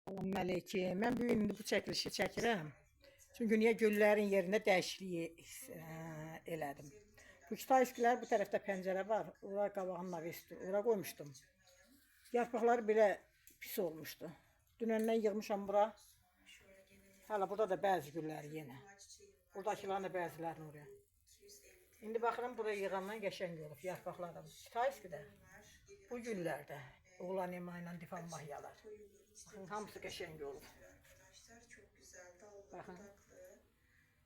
Məliki, mən bu gün bu çəkilişi çəkirəm. Çünki niyə güllərin yerində dəyişikliyi elədim. Bu kitayskilər bu tərəfdə pəncərə var. Ora qabağında vesti, ora qoymuşdum. Yarpaqları belə pis olmuşdu. Dünəndən yığmışam bura. Hala burada da bəzi gülləri yenə. Buradakilərin də bəzilərini oraya. İndi baxıram bura yığandan qəşəng olub yarpaqlarım. Kitayskidə bu güllərdə oğlan ema ilə difambahiyalar. Bakın hamısı qəşəng olub. Baxın.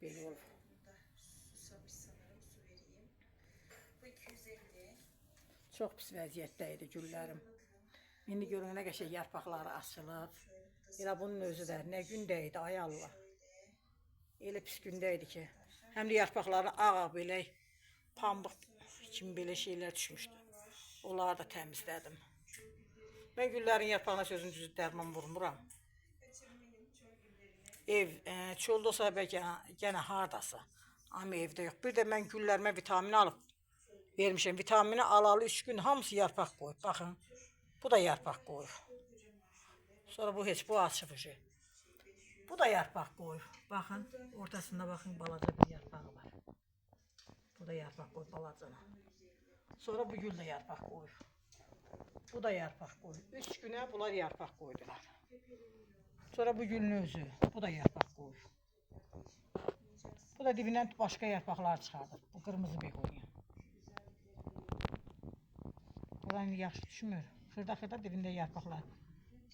Belə olub. Çox pis vəziyyətdə idi güllərim. İndi görün nə qəşəng yarpaqları açılıb. Elə bunun özü də nə gündə idi ay Allah. Elə pis gündə idi ki, həm də yarpaqları ağ belə pambıq kimi belə şeylər düşmüşdü. Onları da təmizlədim. Mən güllərin yarpağına sözün düzü dərman vurmuram. Ev çöldə olsa bəlkə yenə hardasa. Amma evdə yox. Bir də mən güllərimə vitamin alıb vermişəm. Vitamini alalı 3 gün hamısı yarpaq qoyub. Baxın. Bu da yarpaq qoyub. Sonra bu heç bu açıb şey. Bu da yarpaq qoyub. Baxın. Ortasında baxın balaca bir yarpağı var. Bu da yarpaq qoyub balacana. Sonra bu gül də yarpaq qoyub. Bu da yarpaq qoyub. 3 günə bunlar yarpaq qoydular. Sonra bu gülün özü. Bu da yarpaq qoyub. Bu da dibindən başqa yarpaqlar çıxardır. Bu qırmızı begonya. Buranın yaxşı düşmür. Xırda-xırda dibində yarpaqlar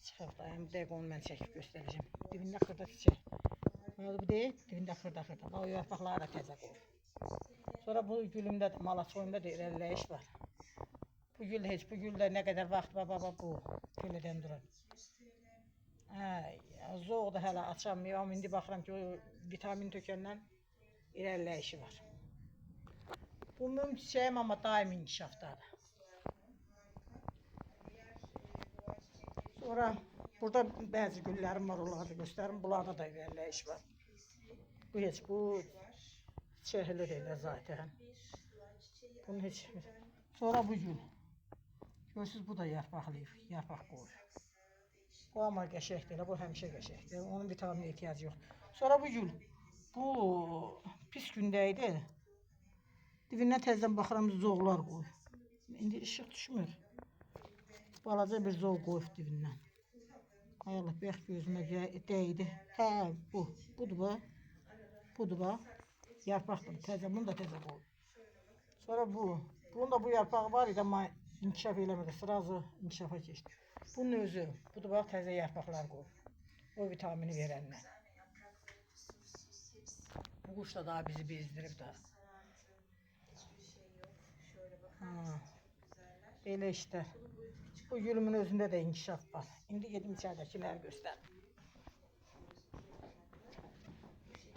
çıxıb da. Yəni dəqiq mən çəkib göstərəcəm. Dibində xırda çiçək. Bu deyil, dibində xırda-xırda. O yarpaqları da təzə qoyub. Sonra bu gülümdə də, malaçoyunda da irəliləyiş var. Bu gül heç, bu güldə nə qədər vaxt var, baba bu kölədən durur. Zoğ da hələ açamıyorum. İndi baxıram ki, o vitamin tökəndən irəliləyişi var. Bu mum çiçəyim amma daim inkişafdadır. Sonra burada bəzi güllərim var, onları da göstərim. Bunlarda da irəliləyiş var. Bu heç, bu çehli deyil zaten. Bunun heç. Sonra bu gül. Görürsünüz bu da yarpaqlayıb, yarpaq qoyur. Bu amma qəşəkdir, bu həmişə qəşəkdir. Onun vitamine ehtiyacı yox. Sonra bu gül. Bu pis gündə idi. Dibindən təzədən baxıram zoğlar qoyur. İndi işıq düşmür. Balaca bir zoğ qoyub dibindən. Ay Allah, bəx gözümə dəydi. Hə, bu. Budur bu. Budur bax. Yarpaqdır. Təzə, bunu da təzə qoyub. Sonra bu. Bunun da bu yarpağı var idi amma inkişaf eləmədi. Sırazı inkişafa keçdi. Bunun özü. Budur bax, təzə yarpaqlar qoyub. O vitamini verənlər. Bu quş da daha bizi bezdirib da. Belə işte. Bu gülümün özündə də inkişaf var. İndi gedim içəridəkiləri göstərim.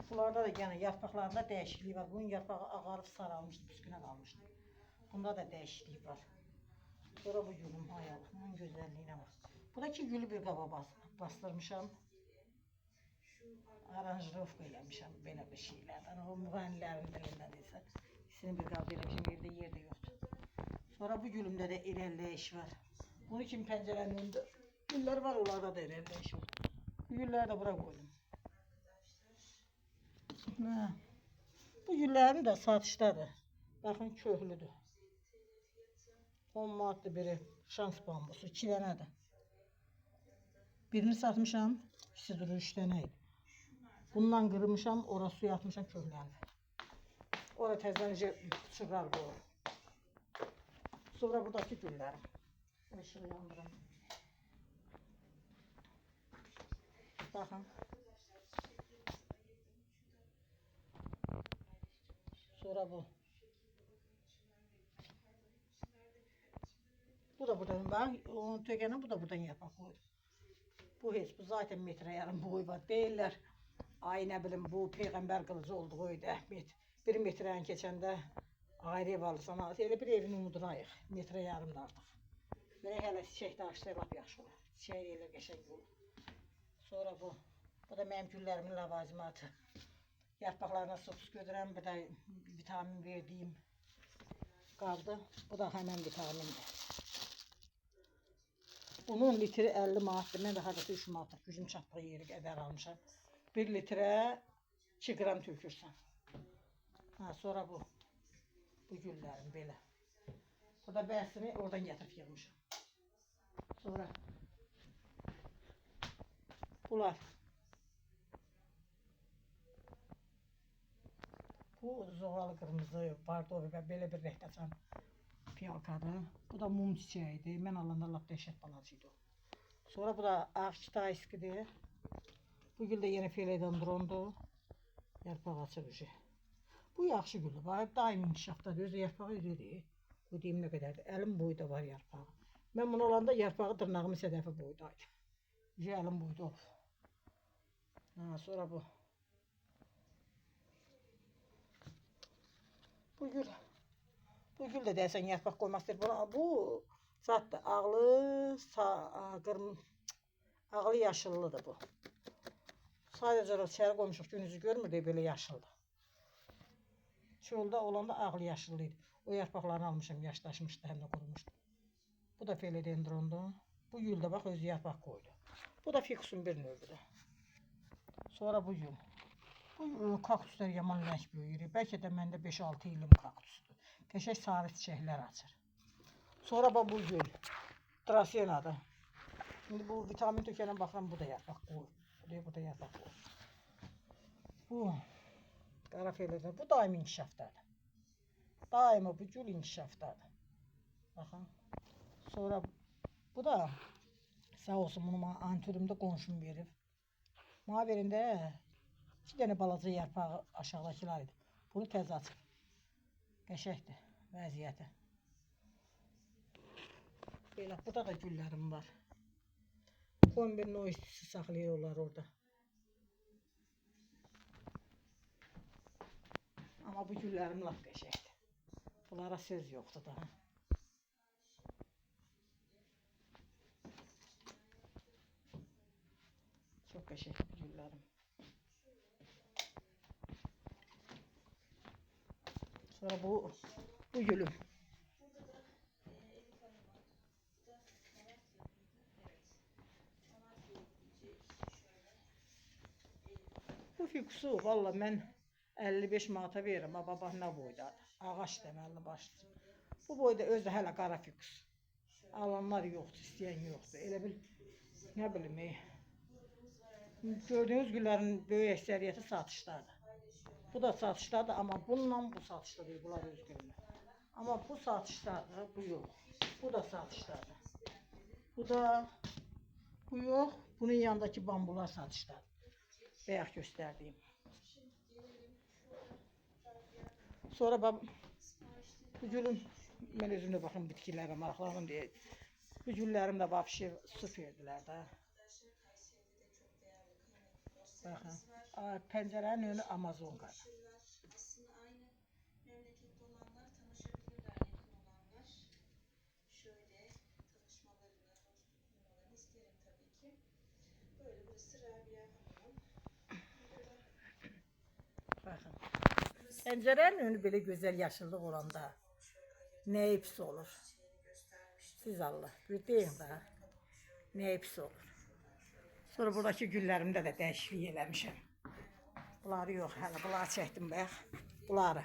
Bunlarda da yəni yarpaqlarında dəyişiklik var. Bunun yarpağı ağarıb saralmışdı, püskünə qalmışdı. Bunda da dəyişiklik var. Sonra bu gülüm, ay Allah, bunun gözəlliyinə bax. Bu da ki gülü bir qaba bastırmışam. Aranjirovka eləmişəm belə bir şeylərdən. O müğənnilərin dilindəndirsə. İkisini bir qaba eləmişəm, yerdə yer də yoxdur. Sonra bu gülümdə də irəliləyiş var. Bunu kimi pəncərənin önündə güllər var, onlarda da irəliləyiş var. Bu gülləri də bura qoydum. Bu güllərim də satışdadır. Baxın, köhlüdür. 10 manatdır biri. Şans bambusu. 2 dənədir. Birini satmışam. İkisi durur 3 dənə idi. Bundan qırmışam. Ora suya atmışam, köhlənir. Ora təzəncə çıxar qoyur. Sonra buradakı güllərim. Işığı yandıram. Baxın. Sonra bu. Bu da buradan bak. Onun tökəni bu da buradan yapaq qoyur. Bu heç, bu zaten metre yarım boyu var. Deyirlər, ay nə bilim bu peyğəmbər qılıcı olduğu idi Əhməd. 1 metrəni keçəndə ayrı ev alırsan. Elə bir evini unudurayıq. Metre yarım da artıq. Belə hələ çiçək də açsa lap yaxşı olur. Çiçək elə qəşəng olur. Sonra bu. Bu da mənim güllərimin lavazimatı. Yarpaqlarına su püskürürəm. Bir də vitamin verdiyim qaldı. Bu da həmən vitamindir. Bunun litri 50 manatdır. Mən də hardasa 3 manatlıq gücüm çatdığı yeri qədər almışam. 1 litrə 2 qram tökürsən. Ha, sonra bu güllərim belə. Bu da bəsini oradan gətirib yığmışam. Sonra bunlar. Bu zoğalı qırmızı, bardovi və belə bir rəhdəçən fiyalkadır. Bu da mum çiçəyidir. Mən alanda lap dəhşət balacıydı o. Sonra bu da ağ kitayskidir. Bu gül də yenə filedendrondur. Yarpaq açır ucu. Bu yaxşı güldür. Bax, daim inkişafdadır. Özü yarpağı iridir. Bu deyim nə qədərdir. Əlim boyda var yarpağı. Mən bunu alanda yarpağı dırnağımın sədəfi boydaydı. Ucu əlim boyda olub. Ha, sonra bu. Bu gül də deyəsən yarpaq qoymaq istəyir. Bu zatdır. Ağlı yaşıllıdır bu. Sadəcə içəri qoymuşuq, gün üzü görmür deyə belə yaşıldır. Çöldə olanda ağlı yaşıllıydı. O yarpaqlarını almışam, yaşlaşmışdı, həm də qurumuşdu. Bu da filedendrondur. Bu gül də bax özü yarpaq qoydu. Bu da fiksusun bir növüdür. Sonra bu gül. Bu kaktuslar yaman rəng böyüyür. Bəlkə də məndə 5-6 ilim kaktusudur. Qəşəng sarı çiçəklər açır. Sonra bu gül. Drasenadır. Şimdi bu vitamin tökənə baxıram, bu da yarpaq qoyur. Bu da yarpaq qoyur. Bu qara filedendron. Bu daim inkişafdadır. Daima bu gül inkişafdadır. Baxın. Sonra bu da sağ olsun bunu mənə antürümdə qonşum verib. Mənə verində 2 dənə balaca yarpağı aşağıdakılar idi. Bunu təzə açıb. Qəşəkdir vəziyyəti. Belə, burada da güllərim var. Kombin noistisi saxlayırlar orada. Amma bu güllərim lap qəşəkdir. Bunlara söz yoxdur da. Çox qəşəkdir bu güllərim. Sonra bu gülüm. Bu fiksu valla mən 55 manata verirəm. Bax nə boydadır. Ağac deməli başlı. Bu boyda özü hələ qara fiks. Alanlar yoxdur, istəyən yoxdur. Elə bil nə bilim. Gördüyünüz güllərin böyük əksəriyyəti satışdadır. Bu da satışdadır, amma bununla bu satışda deyil, bunlar öz güllər. Amma bu satışdadır, bu yox. Bu da satışdadır. Bu yox. Bunun yanındakı bambular satışdadır. Bayaq göstərdiyim. Sonra bu gülüm, mən özüm də baxım bitkilərə maraqlanım deyə. Bu güllərim də vapşi su verdilər də. Baxın, pəncərənin önü Amazonkadır. Baxın, pəncərənin önü belə gözəl yaşıllıq olanda nə hepsi olur. Siz Allah, deyin də, nə hepsi olur. Sonra buradakı güllərimdə də dəyişiklik eləmişəm. Bunları yox, hələ bunları çəkdim bax. Bunları.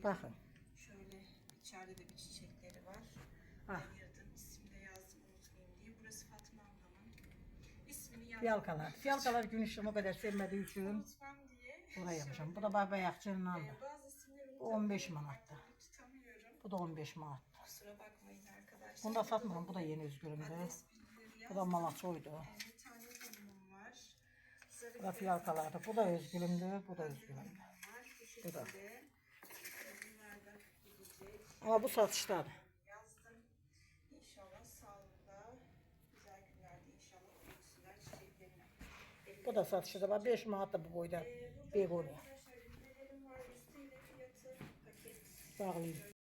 Baxın. Şöyle içeride de bir çiçekleri var. Ha. Ayırdım, ismini de yazdım unutmayayım diye. Burası Fatma ablamın. İsmini yazdım. Fiyalkalar. Fiyalkalar gün ışığını o kadar sevmediği için Unutmam diye. buraya yapmışam. Bu da bayakçılığındandır. Bazı isimleri Bu 15 manattı. tutamıyorum. Bu da 15 manat. Kusura bakmayın arkadaşlar. Bunu da satmıyorum. Bu da yeni özgürümdür. Bu da malaçoydu. Bir tane bunun var. Bu da fiyalkalardı. Bu da özgürümdür. Bu da özgürümdür. Bu da. Bunlar da gidecek. Ama bu satıştadır. Yazdım. İnşallah sağlıkla güzel günlerde inşallah büyüsünler çiçeklerini. Bu da satışta var. 5 manat da bu boyda begonya. Arkadaşlar ürünlerim var. Üstüyle fiyatı paket. Bağlayayım.